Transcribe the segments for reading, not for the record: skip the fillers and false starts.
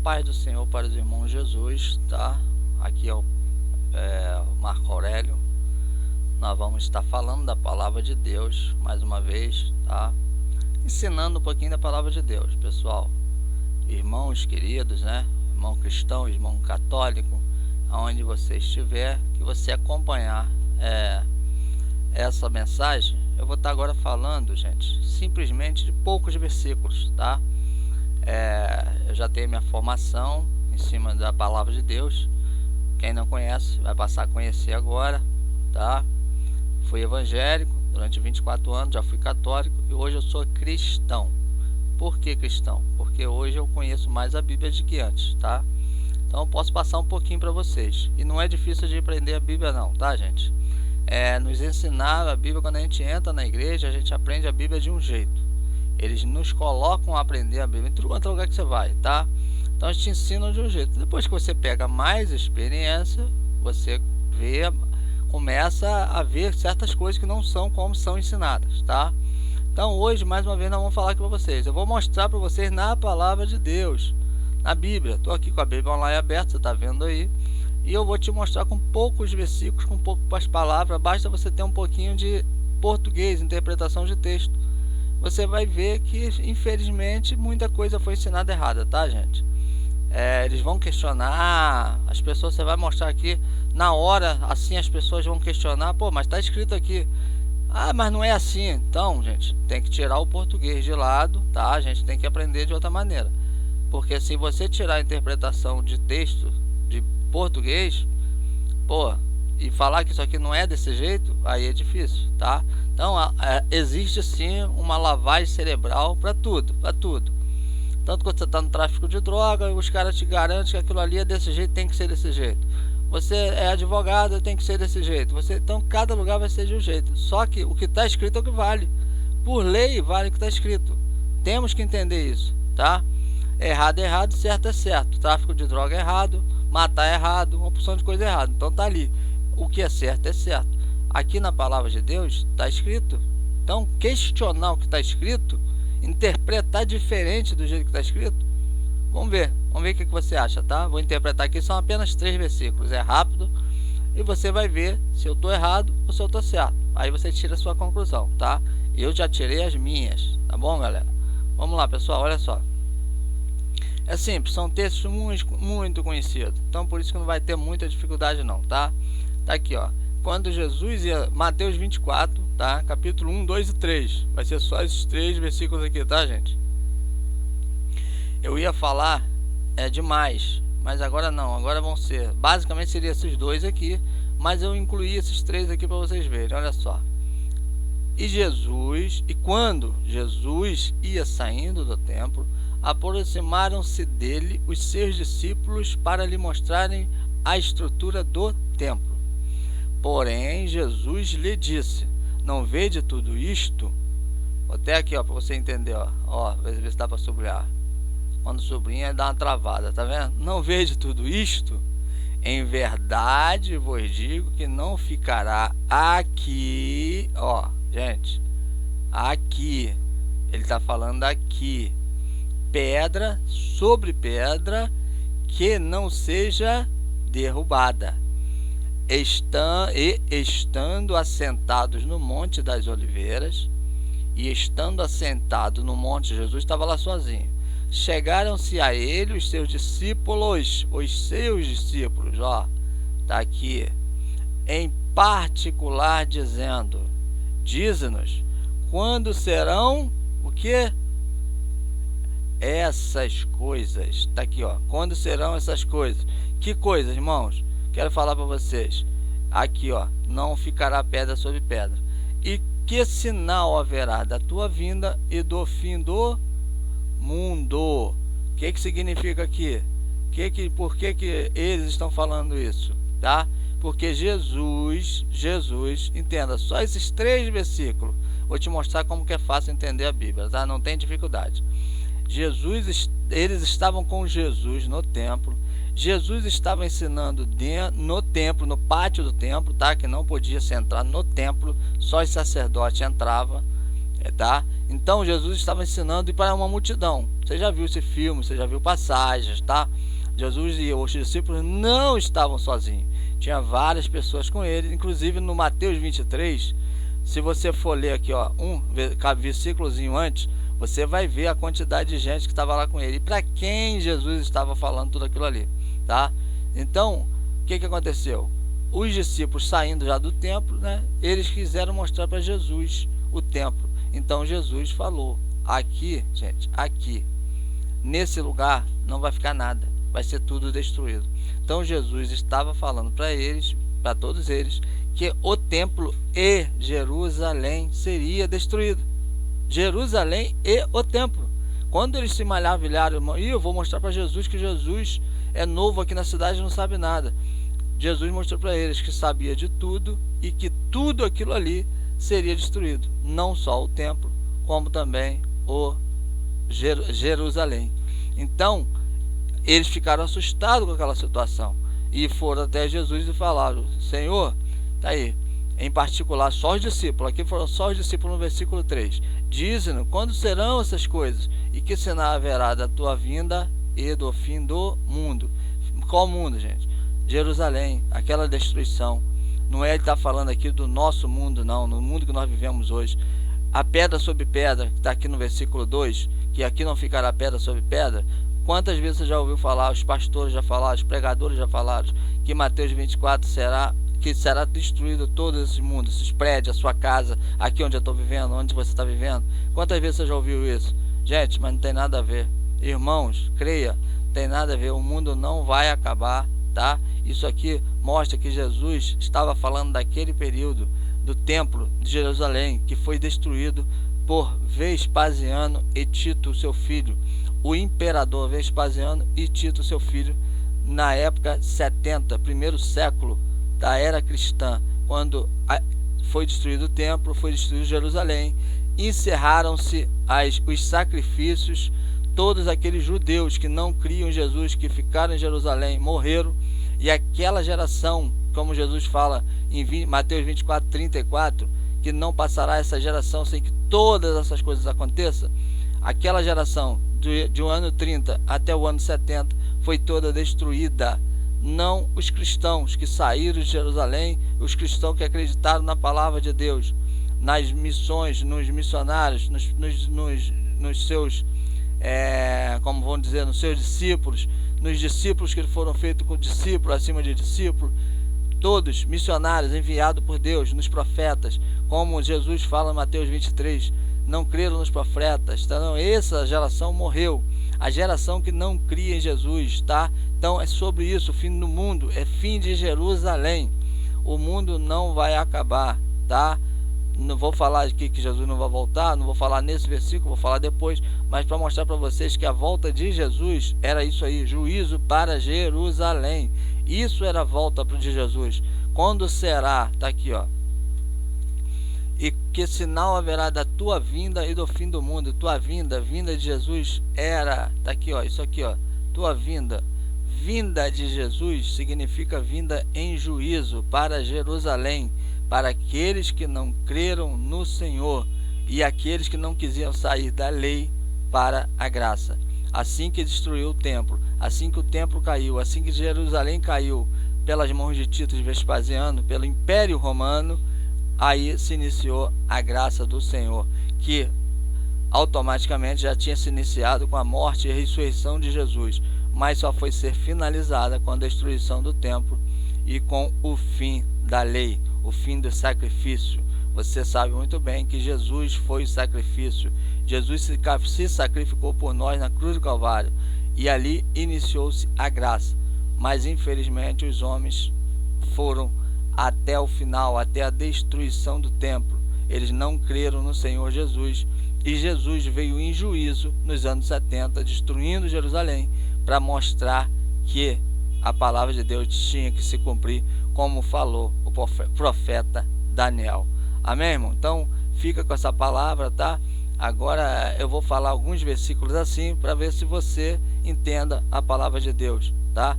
paz do Senhor para os irmãos Jesus, tá? Aqui é o Marco Aurélio. Nós vamos estar falando da palavra de Deus mais uma vez, tá? Ensinando um pouquinho da palavra de Deus, pessoal. Irmãos queridos, né? Irmão cristão, irmão católico, aonde você estiver, que você acompanhar essa mensagem. Eu vou estar agora falando, gente, simplesmente de poucos versículos, tá? Eu já tenho minha formação em cima da palavra de Deus. Quem não conhece vai passar a conhecer agora, tá? Fui evangélico durante 24 anos, já fui católico e hoje eu sou cristão. Por que cristão? Porque hoje eu conheço mais a Bíblia do que antes, tá? Então eu posso passar um pouquinho para vocês. E não é difícil de aprender a Bíblia não, tá, gente? Nos ensinaram a Bíblia. Quando a gente entra na igreja, a gente aprende a Bíblia de um jeito. Eles nos colocam a aprender a Bíblia em todo lugar que você vai, tá? Então eles te ensinam de um jeito. Depois que você pega mais experiência, você começa a ver certas coisas que não são como são ensinadas, tá? Então hoje, mais uma vez, nós vamos falar aqui para vocês. Eu vou mostrar para vocês na palavra de Deus, na Bíblia. Estou aqui com a Bíblia online aberta, você está vendo aí. E eu vou te mostrar com poucos versículos, com poucas palavras. Basta você ter um pouquinho de português, interpretação de texto. Você vai ver que, infelizmente, muita coisa foi ensinada errada, tá, gente? Eles vão questionar, as pessoas, você vai mostrar aqui, na hora, assim, as pessoas vão questionar, pô, mas tá escrito aqui. Ah, mas não é assim. Então, gente, tem que tirar o português de lado, tá? A gente tem que aprender de outra maneira. Porque se você tirar a interpretação de texto de português, pô, e falar que isso aqui não é desse jeito, aí é difícil, tá? Então existe sim uma lavagem cerebral para tudo, Tanto quando você está no tráfico de droga, os caras te garantem que aquilo ali é desse jeito, tem que ser desse jeito. Você é advogado, tem que ser desse jeito. Então cada lugar vai ser de um jeito. Só que o que está escrito é o que vale. Por lei vale o que está escrito. Temos que entender isso, tá? Errado é errado, certo é certo. Tráfico de droga é errado, matar é errado, uma opção de coisa errada. Então tá ali. O que é certo é certo. Aqui na palavra de Deus está escrito. Então questionar o que está escrito, interpretar diferente do jeito que está escrito, vamos ver o que você acha, tá? Vou interpretar aqui, são apenas 3 versículos, é rápido, e você vai ver se eu estou errado ou se eu estou certo. Aí você tira a sua conclusão, tá? Eu já tirei as minhas, tá bom, galera? Vamos lá, pessoal, olha só. É simples, são textos muito conhecidos, então por isso que não vai ter muita dificuldade não, tá? Tá aqui, ó. Quando Jesus ia, Mateus 24, tá? Capítulo 1, 2 e 3. Vai ser só esses 3 versículos aqui, tá, gente? Eu ia falar demais, mas agora não. Agora vão ser, basicamente seria esses 2 aqui, mas eu incluí esses 3 aqui para vocês verem. Olha só. E quando Jesus ia saindo do templo, aproximaram-se dele os seus discípulos para lhe mostrarem a estrutura do templo. Porém, Jesus lhe disse: não vede tudo isto? Vou até aqui, ó, para você entender, ó, ver se dá para sublinhar. Quando sublinha, dá uma travada, tá vendo? Não vede tudo isto? Em verdade vos digo que não ficará aqui, ó, gente, aqui, ele está falando aqui, pedra sobre pedra que não seja derrubada. Estando assentados no Monte das Oliveiras, e estando assentado no monte, Jesus estava lá sozinho. Chegaram-se a ele os seus discípulos, ó, tá aqui, em particular, dizendo: dize-nos, quando serão o que? Essas coisas. Tá aqui, ó, quando serão essas coisas? Que coisas, irmãos? Quero falar para vocês. Aqui, ó, não ficará pedra sobre pedra. E que sinal haverá da tua vinda e do fim do mundo? O que significa aqui? Por que eles estão falando isso, tá? Porque Jesus, entenda, só esses 3 versículos. Vou te mostrar como que é fácil entender a Bíblia, tá? Não tem dificuldade. Eles estavam com Jesus no templo. Jesus estava ensinando no templo, no pátio do templo, tá? Que não podia se entrar no templo, só os sacerdotes entravam. tá? Então Jesus estava ensinando para uma multidão. Você já viu esse filme, você já viu passagens, tá? Jesus e os discípulos não estavam sozinhos. Tinha várias pessoas com ele, inclusive no Mateus 23. Se você for ler aqui, ó, um versículozinho antes, você vai ver a quantidade de gente que estava lá com ele e para quem Jesus estava falando tudo aquilo ali, tá? Então, o que aconteceu? Os discípulos saindo já do templo, né? Eles quiseram mostrar para Jesus o templo. Então Jesus falou: aqui, gente, aqui, nesse lugar não vai ficar nada, vai ser tudo destruído. Então Jesus estava falando para eles, para todos eles, que o templo e Jerusalém seria destruído. Jerusalém e o templo. Quando eles se maravilharam, eu vou mostrar para Jesus que Jesus é novo aqui na cidade e não sabe nada. Jesus mostrou para eles que sabia de tudo e que tudo aquilo ali seria destruído. Não só o templo, como também o Jerusalém. Então, eles ficaram assustados com aquela situação e foram até Jesus e falaram: Senhor, tá aí, em particular só os discípulos, aqui foram só os discípulos no versículo 3, diz-nos quando serão essas coisas e que sinal haverá da tua vinda e do fim do mundo. Qual mundo, gente? Jerusalém, aquela destruição. Não é ele está falando aqui do nosso mundo, não, no mundo que nós vivemos hoje. A pedra sobre pedra, que está aqui no versículo 2, que aqui não ficará pedra sobre pedra. Quantas vezes você já ouviu falar, os pastores já falaram, os pregadores já falaram, que Mateus 24 será destruído todo esse mundo, esses prédios, a sua casa, aqui onde eu estou vivendo, onde você está vivendo. Quantas vezes você já ouviu isso? Gente, mas não tem nada a ver. Irmãos, creia, não tem nada a ver, o mundo não vai acabar, tá? Isso aqui mostra que Jesus estava falando daquele período do templo de Jerusalém, que foi destruído por Vespasiano e Tito, seu filho. O imperador Vespasiano e Tito, seu filho, na época 70, primeiro século da era cristã, quando foi destruído o templo, foi destruído Jerusalém, encerraram-se os sacrifícios. Todos aqueles judeus que não criam em Jesus, que ficaram em Jerusalém, morreram, e aquela geração, como Jesus fala em Mateus 24, 34, que não passará essa geração sem que todas essas coisas aconteçam. Aquela geração de um ano 30 até o ano 70 foi toda destruída. Não os cristãos que saíram de Jerusalém, os cristãos que acreditaram na palavra de Deus, nas missões, nos missionários, nos seus, como vão dizer, nos seus discípulos, nos discípulos que foram feitos com discípulo acima de discípulo, todos missionários enviados por Deus, nos profetas, como Jesus fala em Mateus 23, não creram nos profetas, então essa geração morreu, a geração que não cria em Jesus, tá? Então é sobre isso, o fim do mundo, é fim de Jerusalém, o mundo não vai acabar, tá? Não vou falar aqui que Jesus não vai voltar, não vou falar nesse versículo, vou falar depois, mas para mostrar para vocês que a volta de Jesus era isso aí, juízo para Jerusalém, isso era a volta de Jesus. Quando será? Tá aqui, ó. E que sinal haverá da tua vinda e do fim do mundo? Tua vinda, vinda de Jesus era, tá aqui, ó, isso aqui, ó, tua vinda. Vinda de Jesus significa vinda em juízo para Jerusalém, para aqueles que não creram no Senhor e aqueles que não quiseram sair da lei para a graça. Assim que destruiu o templo, assim que o templo caiu, assim que Jerusalém caiu pelas mãos de Tito e Vespasiano, pelo Império Romano, aí se iniciou a graça do Senhor, que automaticamente já tinha se iniciado com a morte e a ressurreição de Jesus, mas só foi ser finalizada com a destruição do templo e com o fim da lei, o fim do sacrifício. Você sabe muito bem que Jesus foi o sacrifício. Jesus se sacrificou por nós na cruz do Calvário e ali iniciou-se a graça. Mas infelizmente os homens foram até o final, até a destruição do templo. Eles não creram no Senhor Jesus e Jesus veio em juízo nos anos 70, destruindo Jerusalém, para mostrar que a palavra de Deus tinha que se cumprir, como falou o profeta Daniel. Amém, irmão? Então fica com essa palavra, tá? Agora eu vou falar alguns versículos assim para ver se você entenda a palavra de Deus, tá?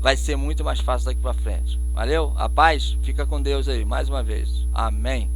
Vai ser muito mais fácil daqui para frente. Valeu? A paz? Fica com Deus aí mais uma vez. Amém.